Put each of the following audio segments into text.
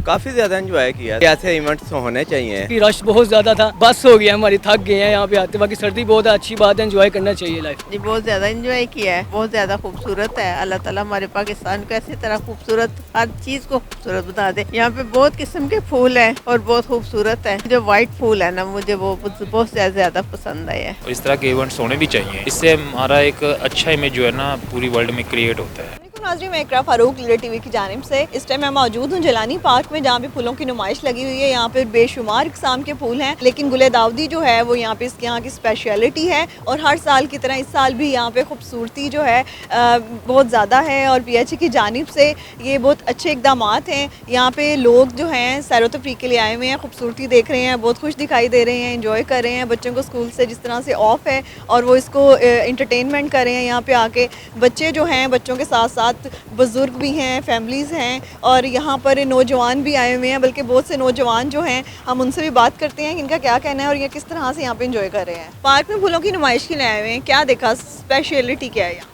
काफ़ी ज़्यादा एंजॉय किया। ऐसे इवेंट्स होने चाहिए। रश बहुत ज़्यादा था, बस हो गया हमारी, थक गए हैं यहाँ पे आते। बाकी सर्दी बहुत अच्छी बात है, एंजॉय करना चाहिए लाइफ। जी बहुत ज़्यादा एंजॉय किया है, बहुत ज़्यादा खूबसूरत है। अल्लाह ताला हमारे पाकिस्तान को ऐसी तरह खूबसूरत, हर चीज़ को खूबसूरत बना दे। यहाँ पे बहुत किस्म के फूल हैं और बहुत खूबसूरत है। जो वाइट फूल है ना, मुझे वो बहुत ज़्यादा पसंद आया है। इस तरह के इवेंट्स होने भी चाहिए, इससे हमारा एक अच्छा इमेज जो है ना पूरी वर्ल्ड में क्रिएट होता है। नाज़रीन, मैं इकरा फारूक लीडर टीवी की जानिब से इस टाइम मैं मौजूद हूँ जिलानी पार्क में, जहाँ पे फूलों की नुमाइश लगी हुई है। यहाँ पे बेशुमार इकसाम के फूल हैं, लेकिन गुले दाऊदी जो है वो यहाँ पे इसके यहाँ की स्पेशलिटी है। और हर साल की तरह इस साल भी यहाँ पे खूबसूरती जो है बहुत ज़्यादा है। और PHA की जानिब से ये बहुत अच्छे इकदाम हैं। यहाँ पे लोग जो हैं सैर व तफरीह के लिए आए हुए हैं, खूबसूरती देख रहे हैं, बहुत खुश दिखाई दे रहे हैं, इंजॉय कर रहे हैं। बच्चों को स्कूल से जिस तरह से ऑफ है और वो इसको इंटरटेनमेंट कर रहे हैं यहाँ पे आके। बच्चे जो हैं, बच्चों के साथ साथ बुज़ुर्ग भी हैं, फैमिलीज़ हैं, और यहाँ पर नौजवान भी आए हुए हैं। बल्कि बहुत से नौजवान जो हैं, हम उनसे भी बात करते हैं कि इनका क्या कहना है और ये किस तरह से यहाँ पे एंजॉय कर रहे हैं। पार्क में फूलों की नुमाइश के लिए आए हुए हैं, क्या देखा, स्पेशलिटी क्या है यहाँ?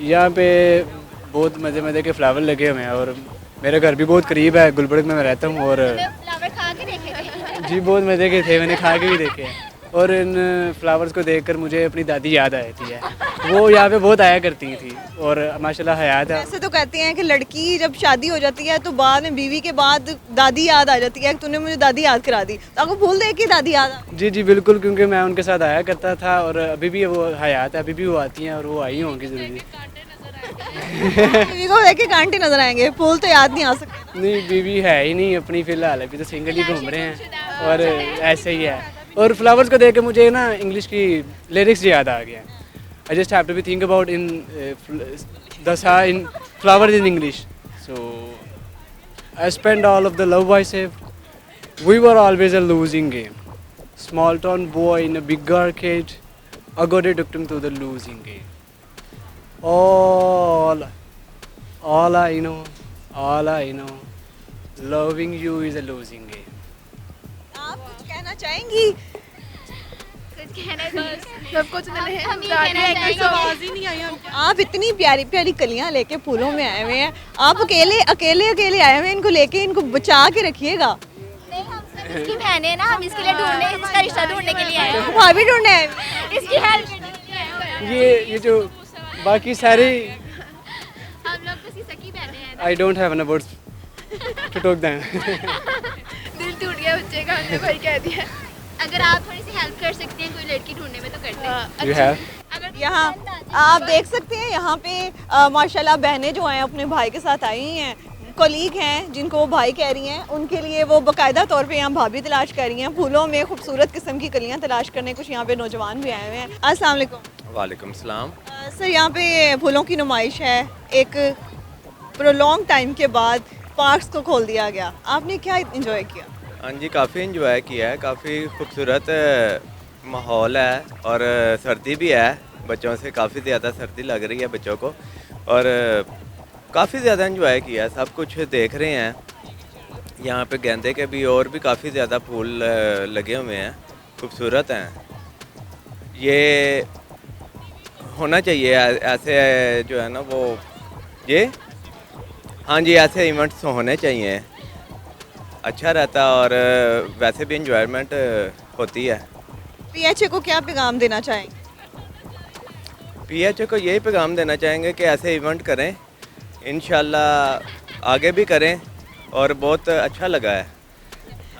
यहाँ पे बहुत मज़े मज़े के फ्लावर लगे हुए हैं और मेरा घर भी बहुत करीब है, गुलबर्ग में मैं रहता हूँ। और फ्लावर खा के देखे जी बहुत मज़े के थे, मैंने खा के भी देखे हैं। और इन फ्लावर्स को देखकर मुझे अपनी दादी याद आती है, वो यहाँ पे बहुत आया करती थी और माशाल्लाह हयात है। ऐसे तो कहते हैं कि लड़की जब शादी हो जाती है तो बाद में बीवी के बाद दादी याद आ जाती है कि तूने मुझे दादी याद करा दी। तो आपको फूल देख के दादी याद आ? जी जी बिल्कुल, क्योंकि मैं उनके साथ आया करता था और अभी भी वो हयात है, अभी भी वो आती हैं और वो आई होंगी ज़रूरी। बीवी को देख के कांटे नजर आएंगे, फूल तो याद नहीं आ सकते। नहीं, बीवी है ही नहीं अपनी फ़िलहाल, अभी तो सिंगल ही घूम रहे हैं और ऐसे ही है। और फ्लावर्स को देख के मुझे ना इंग्लिश की लिरिक्स याद आ गया। I just have to be think about in दसा in flowers in English. So I spend all of the love I save, we were always a losing game, small town boy in a big arcade, a god took him to the losing game. All I know, loving you is a losing game. आप कुछ कहना चाहेंगी? कुछ कहना बस सब कुछ हम ये कहना चाहेंगे। आवाज ही नहीं आई हमको। आप इतनी प्यारी प्यारी कलियां लेके फूलों में आए हुए हैं, आप अकेले आए हुए हैं, इनको लेके इनको बचा के रखिएगा। नहीं, हम सब इसकी बहनें हैं ना, हम इसके लिए ढूंढने, इसका रिश्ता ढूंढने के लिए आए हैं, भाभी ढूंढने आए हुए हैं। इसकी हेल्प करने के लिए आए हैं। ये जो बाकी सारे हम लोग तो इसकी सगी बहनें हैं ना। I don't have enough words to talk them. दिल टूट गया बच्चे का, हमने भाई कह दिया। अगर आप थोड़ी सी हेल्प कर सकते हैं कोई लड़की ढूंढने में तो करते हैं। You have? अगर यहाँ आप देख सकते हैं, यहाँ पे माशाल्लाह बहनें जो हैं अपने भाई के साथ आई हुई हैं। कोलीग हैं जिनको वो भाई कह रही हैं, उनके लिए वो बाकायदा तौर पे यहाँ भाभी तलाश कर रही हैं। फूलों में खूबसूरत किस्म की कलियाँ तलाश करने कुछ यहाँ पे नौजवान भी आए हुए हैं। अस्सलाम वालेकुम। वालेकुम सलाम। सर, यहाँ पे फूलों की नुमाइश है, एक प्रोलॉन्ग टाइम के बाद पार्क्स को खोल दिया गया, आपने क्या इंजॉय किया? हाँ जी, काफ़ी इंजॉय किया है, काफ़ी खूबसूरत माहौल है और सर्दी भी है, बच्चों से काफ़ी ज़्यादा सर्दी लग रही है बच्चों को। और काफ़ी ज़्यादा इंजॉय किया है, सब कुछ देख रहे हैं। यहाँ पे गेंदे के भी और भी काफ़ी ज़्यादा फूल लगे हुए हैं, खूबसूरत हैं। ये होना चाहिए ऐसे जो है ना वो ये हाँ जी, ऐसे इवेंट्स होने चाहिए, अच्छा रहता है और वैसे भी इंजॉयमेंट होती है। PHA को क्या पैगाम देना चाहेंगे? PHA को यही पैगाम देना चाहेंगे कि ऐसे इवेंट करें, इंशाल्लाह आगे भी करें और बहुत अच्छा लगा है।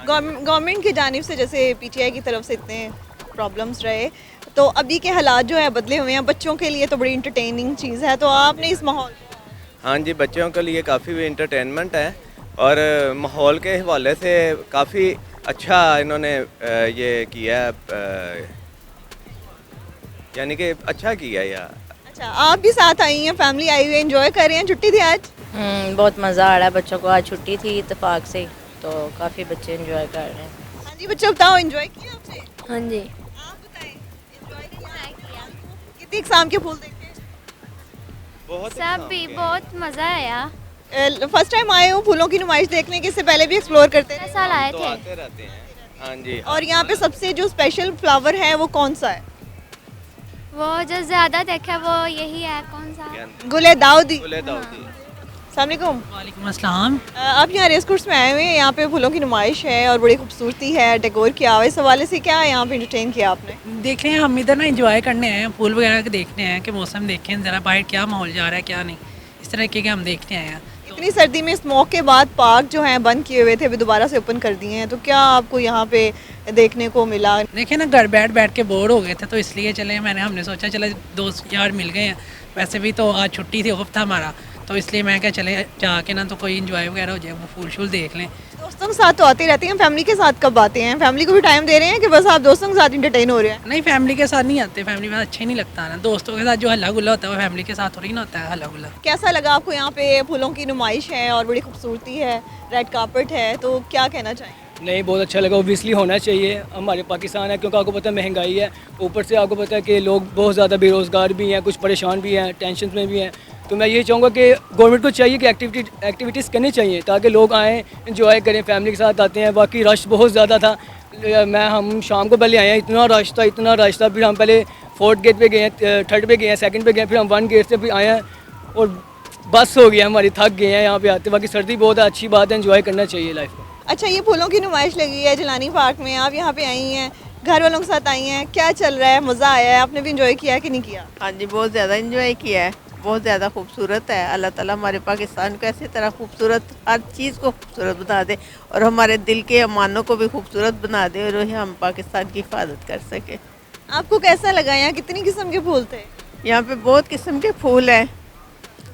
गवर्नमेंट की जानिब से जैसे PTI की तरफ से इतने प्रॉब्लम्स रहे, तो अभी के हालात जो है बदले हुए हैं, बच्चों के लिए तो बड़ी इंटरटेनिंग चीज़ है, तो आपने इस माहौल हाँ जी, बच्चों के लिए काफ़ी इंटरटेनमेंट है और माहौल के हवाले से काफ़ी अच्छा इन्होंने ये किया, यानी कि अच्छा किया यार। अच्छा, आप भी साथ आई हैं, फैमिली आई हुई है, एंजॉय कर रहे हैं, छुट्टी थी आज? बहुत मज़ा आ रहा है, बच्चों को आज छुट्टी थी इत्तेफाक से, तो काफ़ी बच्चे एंजॉय कर रहे हैं। हाँ जी, बच्चे बताओ, एंजॉय किया आपने? हाँ जी, आप बताएं, एंजॉय किया? कितने एग्जाम के फूल देखे? सब भी बहुत मजा आया। फर्स्ट टाइम आए हो फूलों की नुमाइश देखने के, इससे पहले भी एक्सप्लोर करते हर थे? साल आए तो थे। आते रहते हैं। हाँ जी। और यहाँ पे सबसे जो स्पेशल फ्लावर है वो कौन सा है? वो जो ज्यादा देखा वो यही है, कौन सा? गेंद- गुले दाऊदी। गुले दाऊदी। अस्सलाम वालेकुम अस्सलाम। आप यहाँ रेस कोर्स में आए हुए हैं, यहाँ पे फूलों की नुमाइश है और बड़ी खूबसूरती है, डेकोर किया हुआ है। इस हवाले से क्या यहाँ पे इंटरटेन किया आपने? देख रहे हैं हम इधर ना एंजॉय करने आए हैं, फूल वगैरह के देखने आए हैं कि मौसम देखें ज़रा बाहर क्या माहौल जा रहा है क्या नहीं, इस तरह के हम देखने आए हैं। इतनी सर्दी में स्मोक के बाद पार्क जो हैं बंद किए हुए थे अभी दोबारा से ओपन कर दिए हैं, तो क्या आपको यहाँ पे देखने को मिला? देखिए ना घर बैठ बैठ के बोर हो गए थे तो इसलिए चले हमने सोचा चले दोस्त यार मिल गए हैं, वैसे भी तो आज छुट्टी थी, ऑफ था हमारा, तो इसलिए मैं क्या चले जाके ना तो कोई इंजॉय वगैरह हो जाए, वो फूल शूल देख लें। दोस्तों के साथ तो आते रहते हैं, फैमिली के साथ कब आते हैं? फैमिली को भी टाइम दे रहे हैं कि बस आप दोस्तों के साथ इंटरटेन हो रहे हैं? नहीं फैमिली के साथ नहीं आते, फैमिली में अच्छा ही नहीं लगता ना, दोस्तों के साथ जो हल्ला गुल्ला होता है वो फैमिली के साथ थोड़ी ना होता है हल्ला गुल्ला। कैसा लगा आपको? यहाँ पे फूलों की नुमाइश है और बड़ी खूबसूरती है, रेड कार्पेट है, तो क्या कहना चाहेंगे? नहीं बहुत अच्छा लगा, ओबियसली होना चाहिए, हमारे पाकिस्तान है क्योंकि आपको पता है महंगाई है, ऊपर से आपको पता है कि लोग बहुत ज़्यादा बेरोज़गार भी हैं, कुछ परेशान भी हैं, टेंशन में भी हैं। तो मैं ये चाहूँगा कि गवर्नमेंट को चाहिए कि एक्टिविटीज़ करनी चाहिए ताकि लोग आएँ इंजॉय करें, फैमिली के साथ आते हैं। बाकी रश बहुत ज़्यादा था, हम शाम को पहले आए हैं, इतना रश था, फिर हम पहले 4th गेट पे गए हैं, 3rd पे गए हैं, 2nd पे गए, फिर हम 1 गेट से भी आए हैं और बस हो गया हमारी, थक गए हैं यहाँ पे आते। बाकी सर्दी बहुत है, अच्छी बात है, इंजॉय करना चाहिए लाइफ को। अच्छा, ये फूलों की नुमाइश लगी है जिलानी पार्क में, आप यहाँ पे आई हैं, घर वालों के साथ आई हैं, क्या चल रहा है? मज़ा आया है? आपने भी इंजॉय किया है कि नहीं किया? हाँ जी, बहुत ज़्यादा इंजॉय किया है, बहुत ज़्यादा खूबसूरत है। अल्लाह ताला हमारे पाकिस्तान को ऐसी तरह खूबसूरत, हर चीज़ को खूबसूरत बना दे और हमारे दिल के अरमानों को भी खूबसूरत बना दे और हम पाकिस्तान की हिफाजत कर सके। आपको कैसा लगा? यहाँ कितनी किस्म के फूल थे? यहाँ पे बहुत किस्म के फूल हैं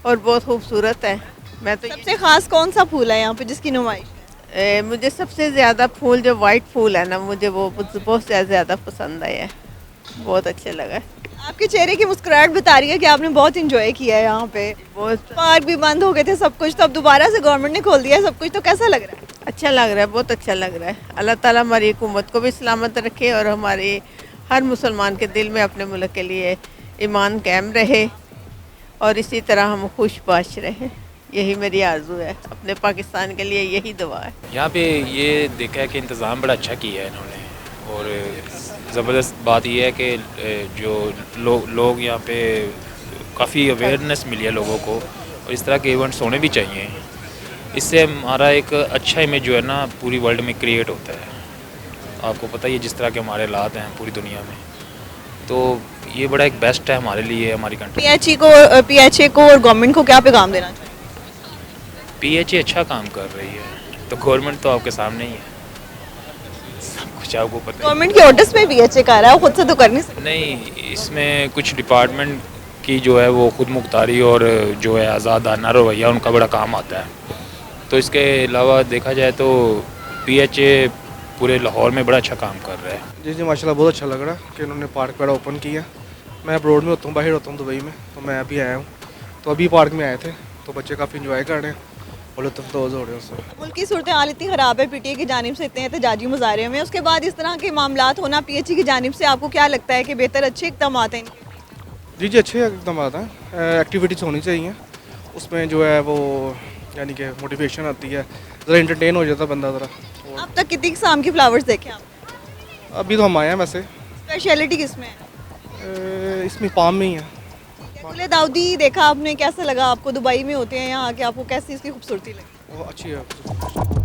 और बहुत खूबसूरत है। मैं तो सबसे ख़ास कौन सा फूल है यहाँ पे जिसकी नुमाइश है? मुझे सबसे ज़्यादा फूल जो वाइट फूल है ना, मुझे वो बहुत ज़्यादा पसंद आया है, बहुत अच्छा लगा। आपके चेहरे की मुस्कुराहट बता रही है कि आपने बहुत इंजॉय किया है यहाँ पे। बहुत पार्क भी बंद हो गए थे सब कुछ, तो अब दोबारा से गवर्नमेंट ने खोल दिया है सब कुछ, तो कैसा लग रहा है? अच्छा लग रहा है, बहुत अच्छा लग रहा है। अल्लाह ताला हमारी हुकूमत को भी सलामत रखे और हमारे हर मुसलमान के दिल में अपने मुल्क के लिए ईमान कायम रहे और इसी तरह हम खुशबाश रहे, यही मेरी आरज़ू है। अपने पाकिस्तान के लिए यही दुआ है। यहाँ पे ये देखा है कि इंतज़ाम बड़ा अच्छा किया है इन्होंने, और ज़बरदस्त बात यह है कि जो लोग यहाँ पे काफ़ी अवेयरनेस मिली है लोगों को, और इस तरह के इवेंट्स होने भी चाहिए। इससे हमारा एक अच्छा इमेज जो है ना पूरी वर्ल्ड में क्रिएट होता है। आपको पता ही है जिस तरह के हमारे हालात हैं पूरी दुनिया में, तो ये बड़ा एक बेस्ट है हमारे लिए, हमारी कंट्री। PHA को और गवर्नमेंट को क्या पैगाम देना चाहिए? PHA अच्छा काम कर रही है, तो गवर्नमेंट तो आपके सामने ही है, सब कुछ आपको पता है। गवर्नमेंट के ऑर्डर्स में PHA कर रहा है, वो खुद से तो कर नहीं सकता। नहीं, इसमें कुछ डिपार्टमेंट की जो है वो खुद मुख्तारी और जो है आज़ादाना रवैया उनका बड़ा काम आता है। तो इसके अलावा देखा जाए तो PHA पूरे लाहौर में बड़ा अच्छा काम कर रहा है। जी माशाल्लाह, बहुत अच्छा लग रहा है कि उन्होंने पार्क वगैरह ओपन किया। मैं अब्रोड में होता हूँ, बाहर होता हूँ दुबई में, तो मैं अभी आया हूँ, तो अभी पार्क में आए थे, तो बच्चे काफ़ी इंजॉय कर रहे हैं और लुत्फ़अंदोज़ हो रहे हैं उससे। मुल्क की सूरत हाल इतनी ख़राब है, PTA की जानिब से इतने एहतजाजी मुजाहरे में, उसके बाद इस तरह के मामलात होना PHA की जानिब से, आपको क्या लगता है कि बेहतर अच्छे इक़दाम हैं इनके? जी अच्छे इकदाम हैं, एक्टिविटीज़ होनी चाहिए, उसमें जो है वो यानी कि मोटिवेशन आती है, ज़रा इंटरटेन हो जाता है बंदा ज़रा। अब तक कितनी किस्म के फ्लावर्स देखे आप? अभी तो हम आए हैं वैसे, स्पेशलिटी किसमें है? इसमें पाम में ही है। गुले दाऊदी देखा आपने, कैसा लगा आपको? दुबई में होते हैं, यहाँ आके आपको कैसी इसकी खूबसूरती लगी? वो अच्छी है।